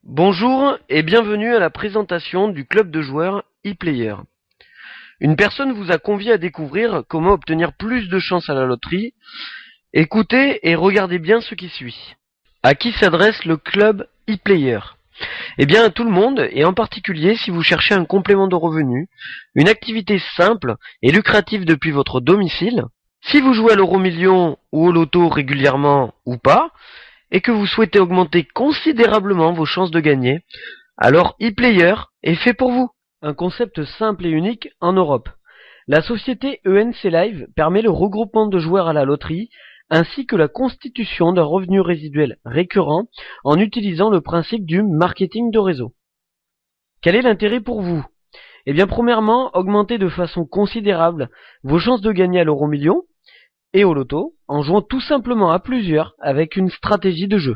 Bonjour et bienvenue à la présentation du club de joueurs ePlayer. Une personne vous a convié à découvrir comment obtenir plus de chance à la loterie. Écoutez et regardez bien ce qui suit. À qui s'adresse le club ePlayer? Eh bien à tout le monde, et en particulier si vous cherchez un complément de revenus, une activité simple et lucrative depuis votre domicile. Si vous jouez à l'euro-million ou au loto régulièrement ou pas, et que vous souhaitez augmenter considérablement vos chances de gagner, alors ePlayer est fait pour vous. Un concept simple et unique en Europe. La société ENC Live permet le regroupement de joueurs à la loterie ainsi que la constitution d'un revenu résiduel récurrent en utilisant le principe du marketing de réseau. Quel est l'intérêt pour vous? Eh bien premièrement, augmenter de façon considérable vos chances de gagner à l'euro-million et au loto, en jouant tout simplement à plusieurs avec une stratégie de jeu.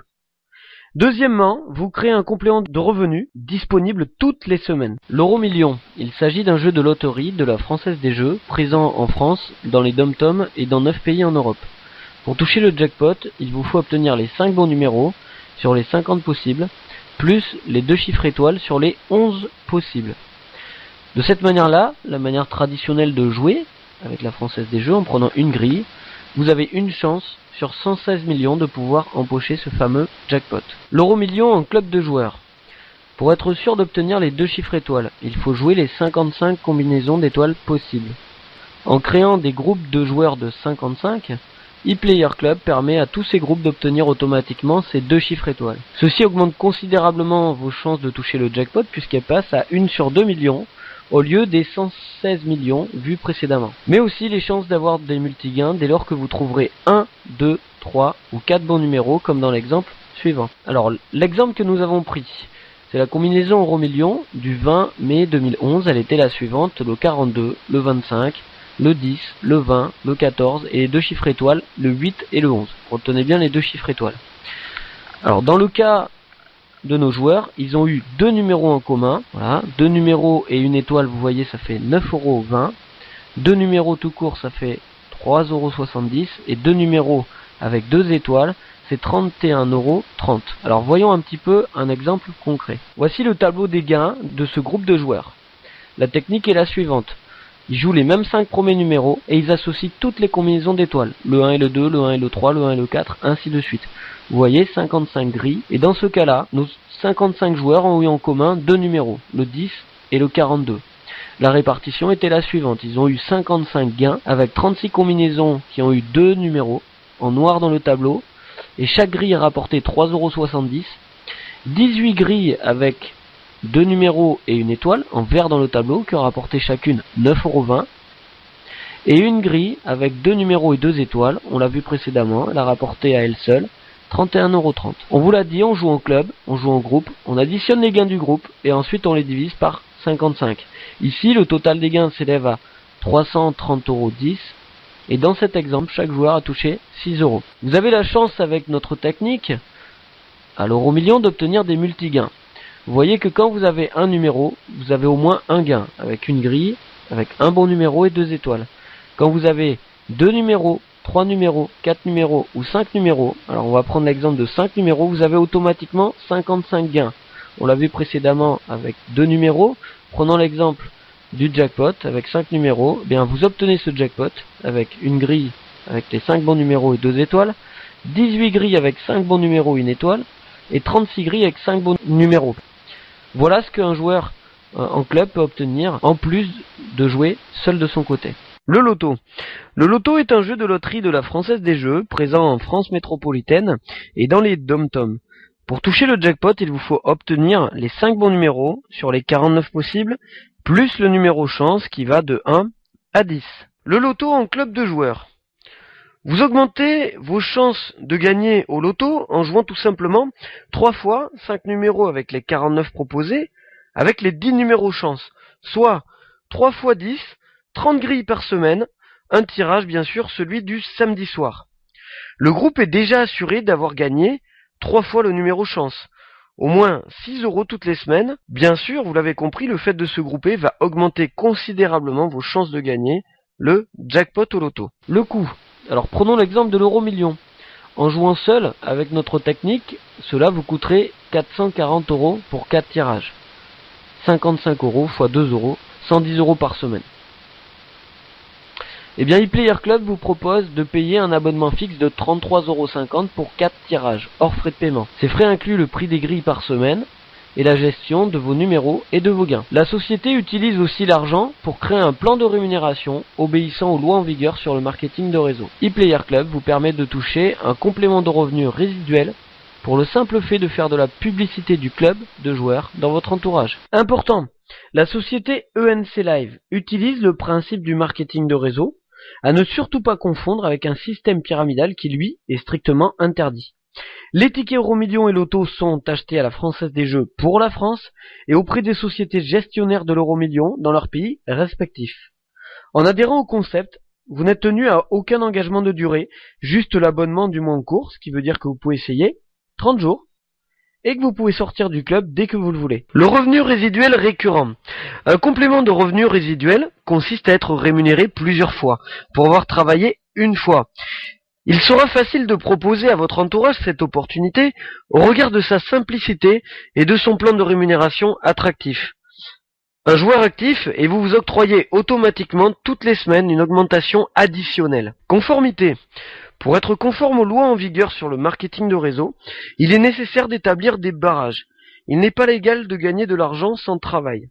Deuxièmement, vous créez un complément de revenus disponible toutes les semaines. L'euro-million, il s'agit d'un jeu de loterie de la Française des Jeux, présent en France, dans les dom-toms et dans 9 pays en Europe. Pour toucher le jackpot, il vous faut obtenir les 5 bons numéros sur les 50 possibles, plus les 2 chiffres étoiles sur les 11 possibles. De cette manière-là, la manière traditionnelle de jouer, avec la Française des Jeux, en prenant une grille, vous avez une chance sur 116 millions de pouvoir empocher ce fameux jackpot. L'euro-million en club de joueurs. Pour être sûr d'obtenir les 2 chiffres étoiles, il faut jouer les 55 combinaisons d'étoiles possibles. En créant des groupes de joueurs de 55, ePlayer Club permet à tous ces groupes d'obtenir automatiquement ces 2 chiffres étoiles. Ceci augmente considérablement vos chances de toucher le jackpot puisqu'elle passe à 1 sur 2 millions au lieu des 116 millions vus précédemment. Mais aussi les chances d'avoir des multigains dès lors que vous trouverez 1, 2, 3 ou 4 bons numéros comme dans l'exemple suivant. Alors l'exemple que nous avons pris, c'est la combinaison euro-million du 20 mai 2011, elle était la suivante, le 42, le 25, le 10, le 20, le 14 et les 2 chiffres étoiles, le 8 et le 11. Retenez bien les 2 chiffres étoiles. Alors dans le cas de nos joueurs, ils ont eu 2 numéros en commun, voilà, 2 numéros et une étoile, vous voyez, ça fait 9,20 €, 2 numéros tout court, ça fait 3,70 €, et 2 numéros avec 2 étoiles, c'est 31,30 €. Alors voyons un petit peu un exemple concret. Voici le tableau des gains de ce groupe de joueurs. La technique est la suivante. Ils jouent les mêmes 5 premiers numéros et ils associent toutes les combinaisons d'étoiles. Le 1 et le 2, le 1 et le 3, le 1 et le 4, ainsi de suite. Vous voyez, 55 grilles. Et dans ce cas-là, nos 55 joueurs ont eu en commun 2 numéros, le 10 et le 42. La répartition était la suivante. Ils ont eu 55 gains avec 36 combinaisons qui ont eu 2 numéros en noir dans le tableau. Et chaque grille a rapporté 3,70 €. 18 grilles avec 2 numéros et une étoile en vert dans le tableau qui ont rapporté chacune 9,20 €. Et une grille avec 2 numéros et 2 étoiles, on l'a vu précédemment, elle a rapporté à elle seule 31,30 €. On vous l'a dit, on joue en club, on joue en groupe, on additionne les gains du groupe et ensuite on les divise par 55. Ici, le total des gains s'élève à 330,10 € et dans cet exemple, chaque joueur a touché 6 €. Vous avez la chance avec notre technique, à l'euro-million, d'obtenir des multigains. Vous voyez que quand vous avez un numéro, vous avez au moins un gain, avec une grille, avec un bon numéro et 2 étoiles. Quand vous avez 2 numéros, 3 numéros, 4 numéros ou 5 numéros, alors on va prendre l'exemple de 5 numéros, vous avez automatiquement 55 gains. On l'a vu précédemment avec 2 numéros. Prenons l'exemple du jackpot avec 5 numéros, eh bien vous obtenez ce jackpot avec une grille avec les 5 bons numéros et 2 étoiles, 18 grilles avec 5 bons numéros et une étoile, et 36 grilles avec 5 bons numéros. Voilà ce qu'un joueur en club peut obtenir en plus de jouer seul de son côté. Le loto. Le loto est un jeu de loterie de la Française des Jeux, présent en France métropolitaine et dans les dom-toms. Pour toucher le jackpot, il vous faut obtenir les 5 bons numéros sur les 49 possibles, plus le numéro chance qui va de 1 à 10. Le loto en club de joueurs. Vous augmentez vos chances de gagner au loto en jouant tout simplement 3 fois 5 numéros avec les 49 proposés, avec les 10 numéros chance, soit 3 fois 10, 30 grilles par semaine, un tirage bien sûr, celui du samedi soir. Le groupe est déjà assuré d'avoir gagné 3 fois le numéro chance, au moins 6 € toutes les semaines. Bien sûr, vous l'avez compris, le fait de se grouper va augmenter considérablement vos chances de gagner le jackpot au loto. Le coût. Alors prenons l'exemple de l'euro-million. En jouant seul, avec notre technique, cela vous coûterait 440 € pour 4 tirages. 55 € x 2 €, 110 € par semaine. Eh bien, ePlayer Club vous propose de payer un abonnement fixe de 33,50 € pour 4 tirages, hors frais de paiement. Ces frais incluent le prix des grilles par semaine et la gestion de vos numéros et de vos gains. La société utilise aussi l'argent pour créer un plan de rémunération obéissant aux lois en vigueur sur le marketing de réseau. ePlayer Club vous permet de toucher un complément de revenus résiduel pour le simple fait de faire de la publicité du club de joueurs dans votre entourage. Important, la société ENC Live utilise le principe du marketing de réseau, à ne surtout pas confondre avec un système pyramidal qui, lui, est strictement interdit. Les tickets Euromillions et Loto sont achetés à la Française des Jeux pour la France et auprès des sociétés gestionnaires de l'Euromillion dans leurs pays respectifs. En adhérant au concept, vous n'êtes tenu à aucun engagement de durée, juste l'abonnement du mois en cours, ce qui veut dire que vous pouvez essayer 30 jours et que vous pouvez sortir du club dès que vous le voulez. Le revenu résiduel récurrent. Un complément de revenu résiduel consiste à être rémunéré plusieurs fois pour avoir travaillé une fois. Il sera facile de proposer à votre entourage cette opportunité au regard de sa simplicité et de son plan de rémunération attractif. Un joueur actif et vous vous octroyez automatiquement toutes les semaines une augmentation additionnelle. Conformité. Pour être conforme aux lois en vigueur sur le marketing de réseau, il est nécessaire d'établir des barrages. Il n'est pas légal de gagner de l'argent sans travail.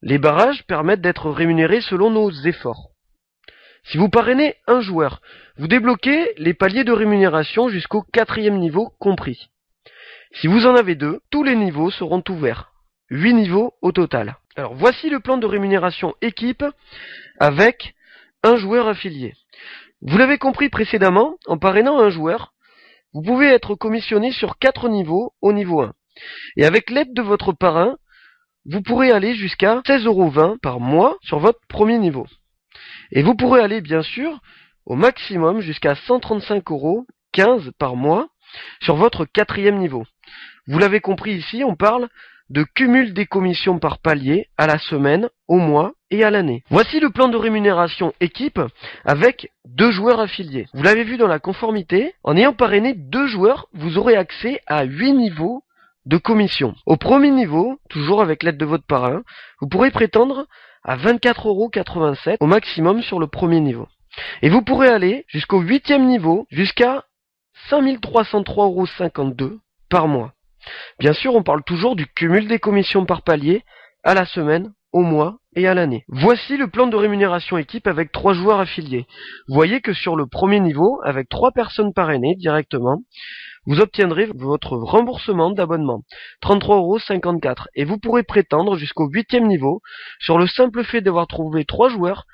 Les barrages permettent d'être rémunérés selon nos efforts. Si vous parrainez un joueur, vous débloquez les paliers de rémunération jusqu'au 4e niveau compris. Si vous en avez 2, tous les niveaux seront ouverts. 8 niveaux au total. Alors voici le plan de rémunération équipe avec un joueur affilié. Vous l'avez compris précédemment, en parrainant un joueur, vous pouvez être commissionné sur 4 niveaux au niveau 1. Et avec l'aide de votre parrain, vous pourrez aller jusqu'à 16,20 € par mois sur votre premier niveau. Et vous pourrez aller bien sûr au maximum jusqu'à 135,15 € par mois sur votre 4e niveau. Vous l'avez compris ici, on parle de cumul des commissions par palier à la semaine, au mois et à l'année. Voici le plan de rémunération équipe avec 2 joueurs affiliés. Vous l'avez vu dans la conformité, en ayant parrainé 2 joueurs, vous aurez accès à 8 niveaux de commission. Au premier niveau, toujours avec l'aide de votre parrain, vous pourrez prétendre à 24,87 € au maximum sur le premier niveau. Et vous pourrez aller jusqu'au 8e niveau, jusqu'à 5303,52 € par mois. Bien sûr, on parle toujours du cumul des commissions par palier à la semaine, au mois et à l'année. Voici le plan de rémunération équipe avec 3 joueurs affiliés. Vous voyez que sur le premier niveau, avec 3 personnes parrainées directement, vous obtiendrez votre remboursement d'abonnement, 33,54 €, et vous pourrez prétendre jusqu'au 8e niveau sur le simple fait d'avoir trouvé 3 joueurs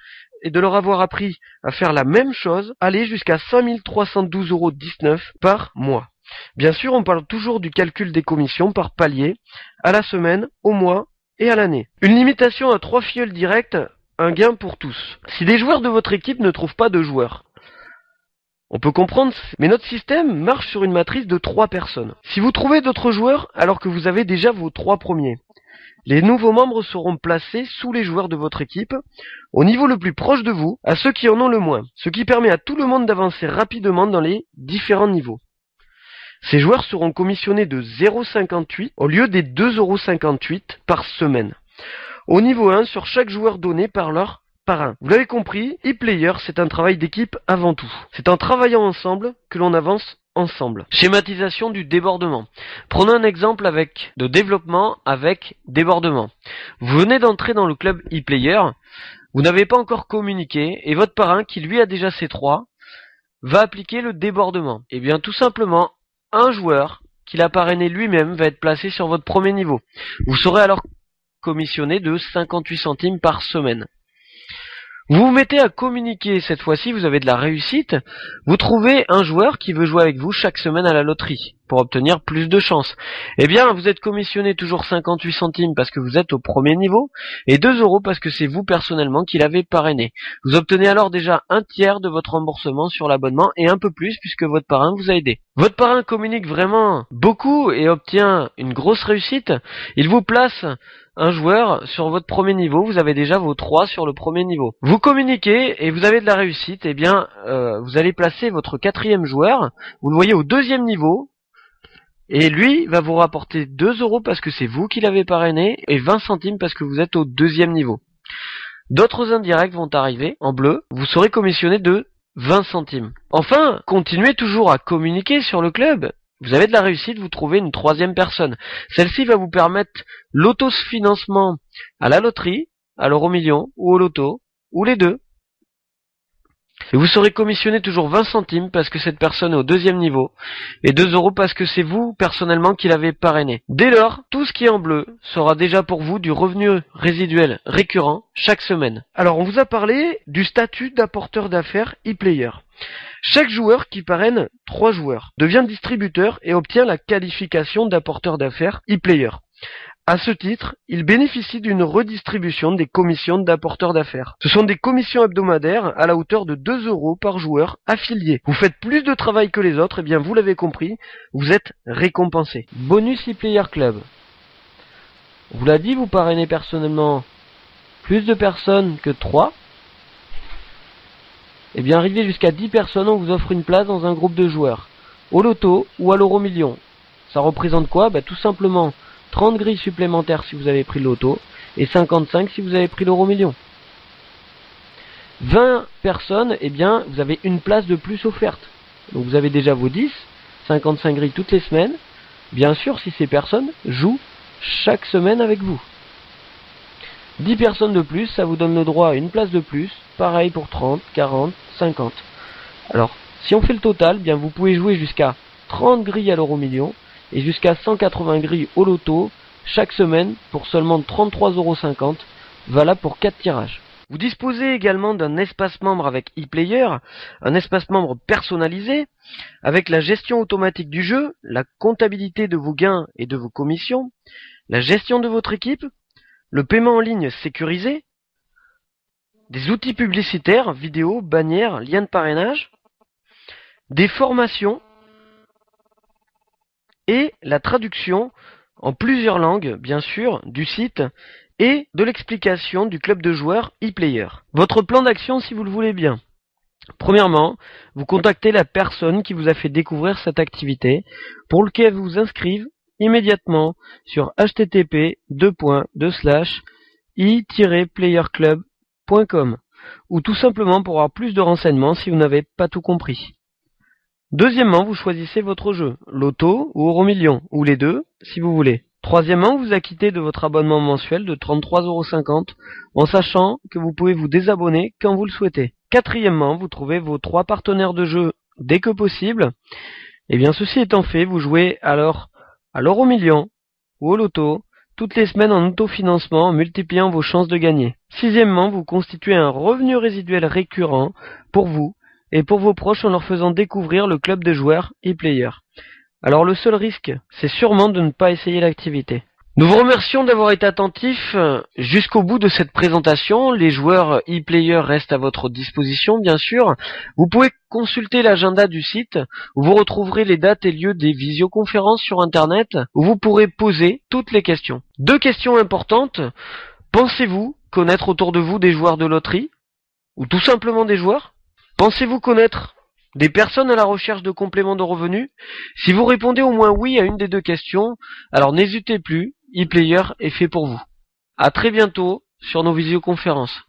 et de leur avoir appris à faire la même chose, aller jusqu'à 5312,19 € par mois. Bien sûr, on parle toujours du calcul des commissions par palier, à la semaine, au mois et à l'année. Une limitation à 3 filleuls directs, un gain pour tous. Si des joueurs de votre équipe ne trouvent pas de joueurs, on peut comprendre, mais notre système marche sur une matrice de 3 personnes. Si vous trouvez d'autres joueurs alors que vous avez déjà vos 3 premiers, les nouveaux membres seront placés sous les joueurs de votre équipe, au niveau le plus proche de vous, à ceux qui en ont le moins, ce qui permet à tout le monde d'avancer rapidement dans les différents niveaux. Ces joueurs seront commissionnés de 0,58 au lieu des 2,58 € par semaine. Au niveau 1, sur chaque joueur donné par leur parrain. Vous l'avez compris, ePlayer, c'est un travail d'équipe avant tout. C'est en travaillant ensemble que l'on avance ensemble. Schématisation du débordement. Prenons un exemple de développement avec débordement. Vous venez d'entrer dans le club ePlayer, vous n'avez pas encore communiqué, et votre parrain, qui lui a déjà ses 3, va appliquer le débordement. Et bien tout simplement, un joueur qu'il a parrainé lui-même va être placé sur votre premier niveau. Vous serez alors commissionné de 58 centimes par semaine. Vous vous mettez à communiquer, cette fois-ci vous avez de la réussite, vous trouvez un joueur qui veut jouer avec vous chaque semaine à la loterie. pour obtenir plus de chance? Eh bien, vous êtes commissionné toujours 58 centimes parce que vous êtes au premier niveau, et 2 euros parce que c'est vous personnellement qui l'avez parrainé. Vous obtenez alors déjà un tiers de votre remboursement sur l'abonnement, et un peu plus puisque votre parrain vous a aidé. Votre parrain communique vraiment beaucoup et obtient une grosse réussite. Il vous place un joueur sur votre premier niveau, vous avez déjà vos 3 sur le premier niveau. Vous communiquez et vous avez de la réussite, eh bien vous allez placer votre 4e joueur, vous le voyez au 2e niveau, et lui va vous rapporter 2 euros parce que c'est vous qui l'avez parrainé, et 20 centimes parce que vous êtes au 2e niveau. D'autres indirects vont arriver, en bleu, vous serez commissionné de 20 centimes. Enfin, continuez toujours à communiquer sur le club. Vous avez de la réussite, vous trouvez une 3e personne. Celle-ci va vous permettre l'autofinancement à la loterie, à l'euro-million, ou au loto, ou les deux. Et vous serez commissionné toujours 20 centimes parce que cette personne est au 2e niveau, et 2 euros parce que c'est vous personnellement qui l'avez parrainé. Dès lors, tout ce qui est en bleu sera déjà pour vous du revenu résiduel récurrent chaque semaine. Alors on vous a parlé du statut d'apporteur d'affaires e-player. Chaque joueur qui parraine 3 joueurs devient distributeur et obtient la qualification d'apporteur d'affaires e-player. À ce titre, il bénéficie d'une redistribution des commissions d'apporteur d'affaires. Ce sont des commissions hebdomadaires à la hauteur de 2 euros par joueur affilié. Vous faites plus de travail que les autres, et bien vous l'avez compris, vous êtes récompensé. Bonus e-player club. On vous l'a dit, vous parrainez personnellement plus de personnes que 3. Eh bien, arrivé jusqu'à 10 personnes, on vous offre une place dans un groupe de joueurs, au loto ou à l'euro-million. Ça représente quoi? Tout simplement 30 grilles supplémentaires si vous avez pris le loto, et 55 si vous avez pris l'euro-million. 20 personnes, eh bien, vous avez une place de plus offerte. Donc vous avez déjà vos 10, 55 grilles toutes les semaines, bien sûr si ces personnes jouent chaque semaine avec vous. 10 personnes de plus, ça vous donne le droit à une place de plus, pareil pour 30, 40, 50. Alors, si on fait le total, bien vous pouvez jouer jusqu'à 30 grilles à l'euro-million et jusqu'à 180 grilles au loto chaque semaine pour seulement 33,50 €, valable pour 4 tirages. Vous disposez également d'un espace membre avec ePlayer, un espace membre personnalisé, avec la gestion automatique du jeu, la comptabilité de vos gains et de vos commissions, la gestion de votre équipe, le paiement en ligne sécurisé, des outils publicitaires, vidéos, bannières, liens de parrainage, des formations et la traduction en plusieurs langues, bien sûr, du site et de l'explication du club de joueurs ePlayer. Votre plan d'action si vous le voulez bien. Premièrement, vous contactez la personne qui vous a fait découvrir cette activité pour lequel vous vous inscrivez immédiatement sur http://i-playerclub.com ou tout simplement pour avoir plus de renseignements si vous n'avez pas tout compris. Deuxièmement, vous choisissez votre jeu, loto ou euro-million, ou les deux si vous voulez. Troisièmement, vous acquittez de votre abonnement mensuel de 33,50 € en sachant que vous pouvez vous désabonner quand vous le souhaitez. Quatrièmement, vous trouvez vos 3 partenaires de jeu dès que possible. Et bien ceci étant fait, vous jouez alors à l'euro-million ou au loto toutes les semaines en autofinancement en multipliant vos chances de gagner. Sixièmement, vous constituez un revenu résiduel récurrent pour vous et pour vos proches en leur faisant découvrir le club de joueurs ePlayer. Alors le seul risque, c'est sûrement de ne pas essayer l'activité. Nous vous remercions d'avoir été attentifs jusqu'au bout de cette présentation. Les joueurs ePlayer restent à votre disposition, bien sûr. Vous pouvez consulter l'agenda du site, où vous retrouverez les dates et lieux des visioconférences sur Internet, où vous pourrez poser toutes les questions. 2 questions importantes. Pensez-vous connaître autour de vous des joueurs de loterie? Ou tout simplement des joueurs? Pensez-vous connaître des personnes à la recherche de compléments de revenus? Si vous répondez au moins oui à une des 2 questions, alors n'hésitez plus, ePlayer est fait pour vous. À très bientôt sur nos visioconférences.